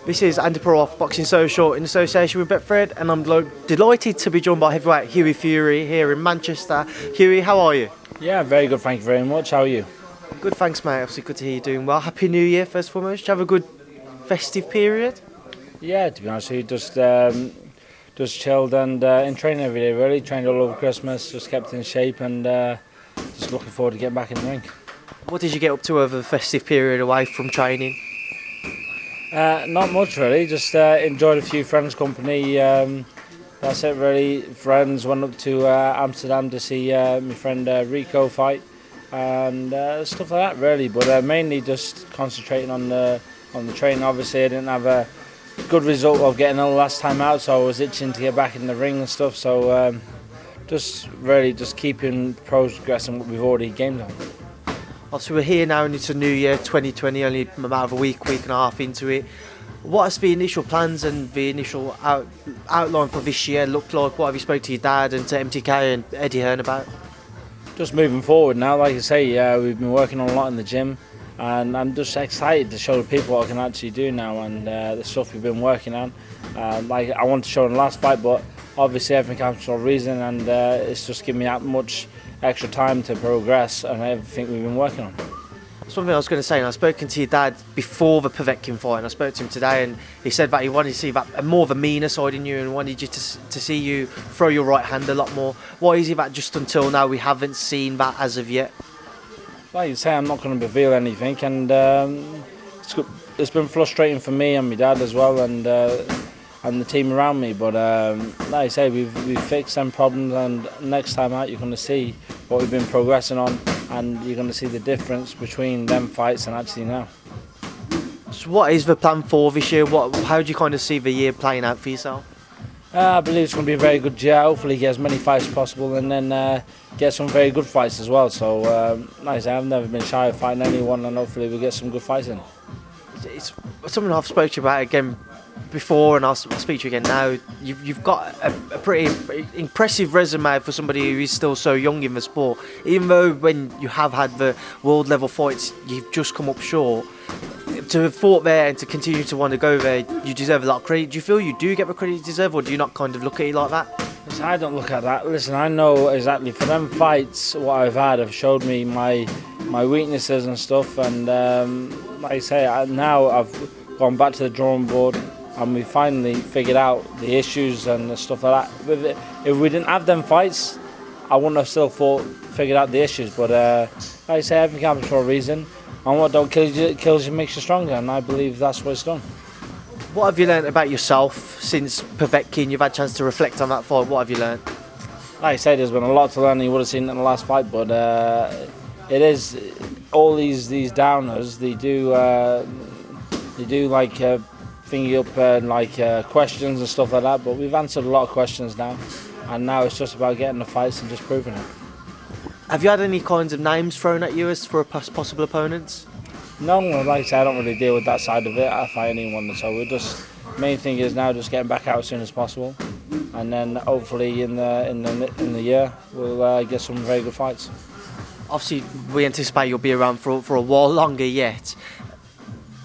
This is Andy Peroff, Boxing Social in association with Betfred, and I'm delighted to be joined by heavyweight Hughie Fury here in Manchester. Hughie, how are you? Yeah, very good, thank you very much. How are you? Good, thanks mate. Obviously good to hear you doing well. Happy New Year first and foremost. Did you have a good festive period? Yeah, to be honest with you, just chilled and in training every day really. Trained all over Christmas, just kept in shape and just looking forward to getting back in the ring. What did you get up to over the festive period away from training? Not much really, just enjoyed a few friends' company. That's it really. Friends, went up to Amsterdam to see my friend Rico fight and stuff like that really. But mainly just concentrating on the training. Obviously I didn't have a good result of getting ill last time out, so I was itching to get back in the ring and stuff. So just keeping progressing what we've already gained on. Obviously we're here now and it's a new year, 2020, only about a week and a half into it. What has the initial plans and the initial outline for this year looked like? What have you spoke to your dad and to MTK and Eddie Hearn about? Just moving forward now, like I say, we've been working on a lot in the gym and I'm just excited to show the people what I can actually do now and the stuff we've been working on. Like I wanted to show in the last fight, but obviously everything comes for a reason and it's just given me that much extra time to progress and everything we've been working on. Something I was going to say, and I've spoken to your dad before the Povetkin fight, and I spoke to him today, and he said that he wanted to see that more of a meaner side in you and wanted you to see you throw your right hand a lot more. Why is it that just until now we haven't seen that as of yet? Like you say, I'm not going to reveal anything, and it's been frustrating for me and my dad as well, and the team around me. But like I say, we've fixed some problems, and next time out you're going to see what we've been progressing on, and you're going to see the difference between them fights and actually now. So what is the plan for this year? How do you kind of see the year playing out for yourself? I believe it's going to be a very good year. Hopefully get as many fights as possible and then get some very good fights as well. So like I say, I've never been shy of fighting anyone, and hopefully we'll get some good fights in. It's something I've spoken to you about again before, and I'll speak to you again now. You've got a pretty impressive resume for somebody who is still so young in the sport. Even though when you have had the world level fights, you've just come up short. To have fought there and to continue to want to go there, you deserve a lot of credit. Do you feel you do get the credit you deserve, or do you not kind of look at it like that? Listen, I don't look at that. Listen, I know exactly for them fights what I've had have showed me my weaknesses and stuff, and like I say, now I've gone back to the drawing board and we finally figured out the issues and the stuff like that. If we didn't have them fights, I wouldn't have still figured out the issues. But like I say, everything happens for a reason, and what don't kills you makes you stronger, and I believe that's what it's done. What have you learnt about yourself since Povetkin? You've had a chance to reflect on that fight. What have you learnt? Like I say, there's been a lot to learn. You would have seen it in the last fight, but it is all these downers. They do like thinking up like questions and stuff like that. But we've answered a lot of questions now, and now it's just about getting the fights and just proving it. Have you had any kinds of names thrown at you as for possible opponents? No, like I say, I don't really deal with that side of it. I fight anyone, so we're just main thing is now just getting back out as soon as possible, and then hopefully in the year we'll get some very good fights. Obviously, we anticipate you'll be around for a while longer yet.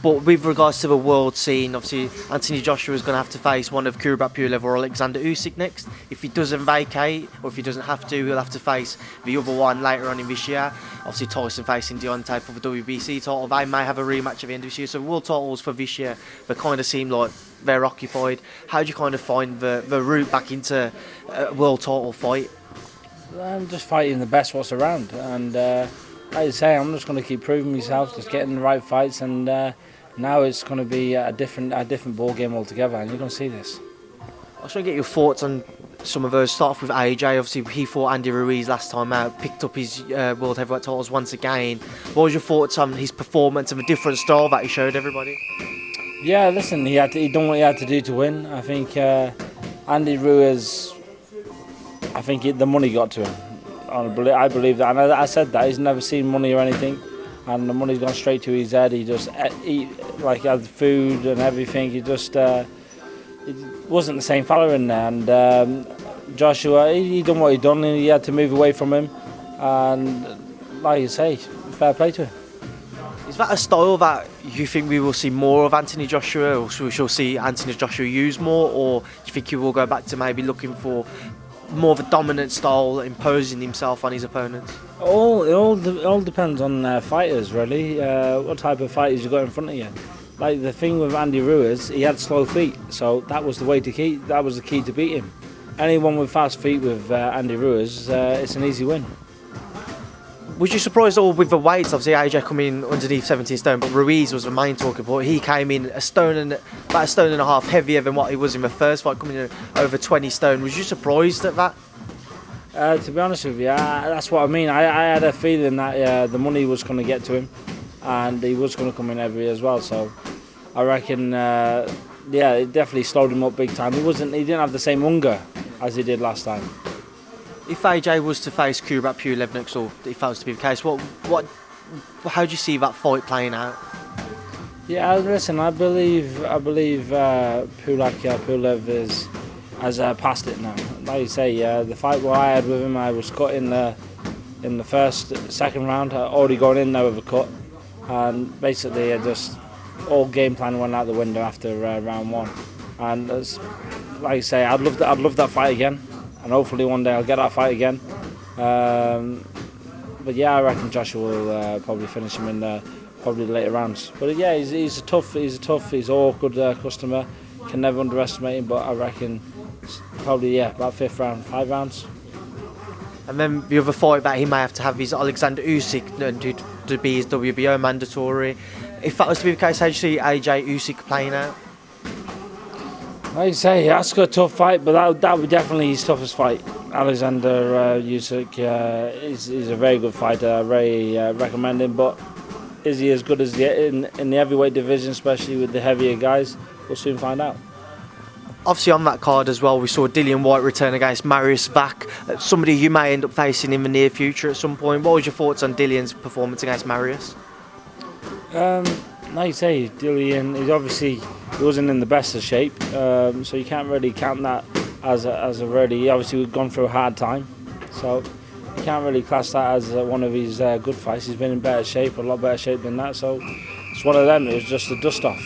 But with regards to the world scene, obviously Anthony Joshua is going to have to face one of Kubrat Pulev or Alexander Usyk next. If he doesn't vacate, or if he doesn't have to, he'll have to face the other one later on in this year. Obviously Tyson facing Deontay for the WBC title. They may have a rematch at the end of this year. So world titles for this year, they kind of seem like they're occupied. How do you kind of find the route back into a world title fight? I'm just fighting the best what's around, and like I say, I'm just going to keep proving myself, just getting the right fights, and now it's going to be a different ball game altogether, and you're going to see this. I was trying to get your thoughts on some of those. Start off with AJ. Obviously, he fought Andy Ruiz last time out, picked up his world heavyweight titles once again. What was your thoughts on his performance and the different style that he showed everybody? Yeah, listen, he done what he had to do to win. I think Andy Ruiz, I think the money got to him. I believe that, and I said that he's never seen money or anything, and the money's gone straight to his head. He just he had food and everything. He just it wasn't the same fella in there. And Joshua, he done what he done, and he had to move away from him. And like you say, fair play to him. Is that a style that you think we will see more of Anthony Joshua, or we shall see Anthony Joshua use more, or do you think he will go back to maybe looking for more of a dominant style, imposing himself on his opponents? It all depends on fighters, really. What type of fighters you got in front of you. Like the thing with Andy Ruiz, he had slow feet, so that was the way to keep. That was the key to beat him. Anyone with fast feet with Andy Ruiz, it's an easy win. Was you surprised at all with the weights? Obviously, AJ coming in underneath 17 stone, but Ruiz was the main talking point. He came in about a stone and a half heavier than what he was in the first fight, coming in over 20 stone. Was you surprised at that? To be honest with you, that's what I mean. I had a feeling that the money was going to get to him, and he was going to come in heavy as well. So I reckon, it definitely slowed him up big time. He didn't have the same hunger as he did last time. If AJ was to face Kubrat Pulev next, or if that was to be the case, how do you see that fight playing out? Yeah, listen, I believe Pulev has passed it now. Like you say, the fight where I had with him, I was cut in the second round. Already going in there with a cut, and basically all game plan went out the window after round one. And like you say, I'd love that fight again. And hopefully one day I'll get that fight again. But yeah, I reckon Joshua will probably finish him in probably the later rounds. But yeah, he's a tough, he's an awkward customer. Can never underestimate him. But I reckon probably about 5th round, 5 rounds. And then the other fight that he may have to have is Alexander Usyk to be his WBO mandatory. If that was to be the case, how do you see AJ Usyk playing out? Like you say, that's a tough fight, but that would definitely his toughest fight. Alexander Usyk is a very good fighter, very recommending. But is he as good as in the heavyweight division, especially with the heavier guys? We'll soon find out. Obviously on that card as well, we saw Dillian Whyte return against Marius Vac, somebody you may end up facing in the near future at some point. What was your thoughts on Dillian's performance against Marius? Like you say, Dillian, he wasn't in the best of shape, so you can't really count that as a really. Obviously, we've gone through a hard time, so you can't really class that as one of his good fights. He's been in better shape, a lot better shape than that. So it's one of them. It was just a dust off.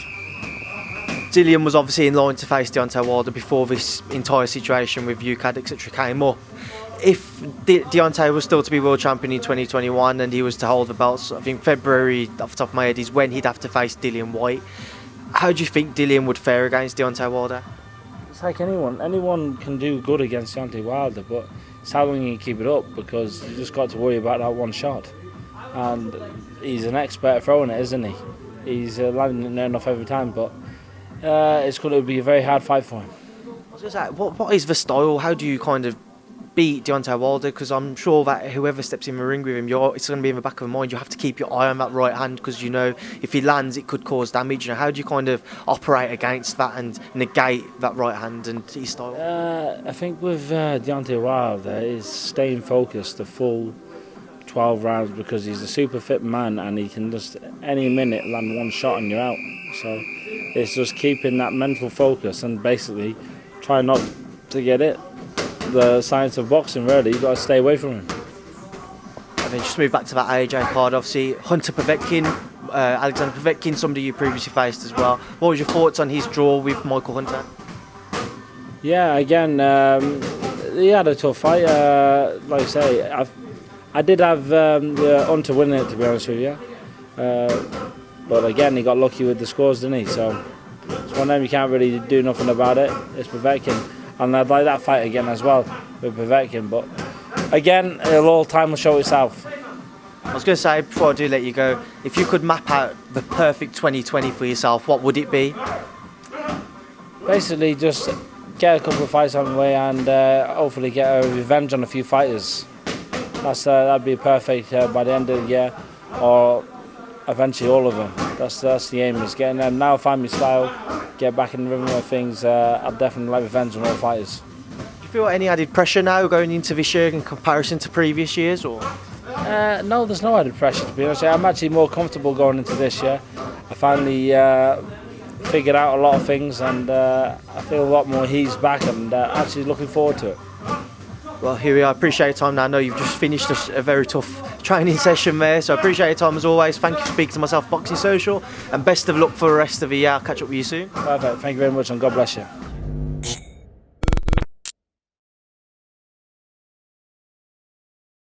Dillian was obviously in line to face Deontay Wilder before this entire situation with UCAD etc. came up. If Deontay was still to be world champion in 2021 and he was to hold the belts, I think February, off the top of my head, is when he'd have to face Dillian Whyte. How do you think Dillian would fare against Deontay Wilder? It's like anyone can do good against Deontay Wilder, but it's how long you can keep it up, because you just got to worry about that one shot. And he's an expert at throwing it, isn't he? He's landing it near enough every time, but it's going to be a very hard fight for him. I was going to say, what is the style? How do you kind of beat Deontay Wilder? Because I'm sure that whoever steps in the ring with him, it's going to be in the back of your mind. You have to keep your eye on that right hand, because you know if he lands, it could cause damage. How do you kind of operate against that and negate that right hand and his style? I think with Deontay Wilder is staying focused the full 12 rounds, because he's a super fit man and he can just any minute land one shot and you're out. So it's just keeping that mental focus and basically try not to get it. The science of boxing, really, you've got to stay away from him. And then just move back to that AJ card, obviously Hunter Povetkin, Alexander Povetkin, somebody you previously faced as well. What was your thoughts on his draw with Michael Hunter? Yeah, again, he had a tough fight. Like I say, I did have Hunter winning it, to be honest with you. But again, he got lucky with the scores, didn't he? So it's one of them, you can't really do nothing about it. It's Povetkin. And I'd like that fight again as well with Povetkin. But again, time will show itself. I was going to say, before I do let you go, if you could map out the perfect 2020 for yourself, what would it be? Basically, just get a couple of fights on the way and hopefully get a revenge on a few fighters. That'd be perfect by the end of the year, or eventually all of them. That's the aim, is getting them. Now find my style, get back in the rhythm of things. I'd definitely like revenge on all fighters. Do you feel any added pressure now going into this year in comparison to previous years, or? No, there's no added pressure, to be honest. I'm actually more comfortable going into this year. I finally figured out a lot of things, and I feel a lot more ease back, and actually looking forward to it. Well, here we are. Appreciate your time. Now I know you've just finished a very tough training session there, so I appreciate your time as always. Thank you for speaking to myself, Boxing Social, and best of luck for the rest of the year. I'll catch up with you soon. Perfect. Thank you very much, and God bless you.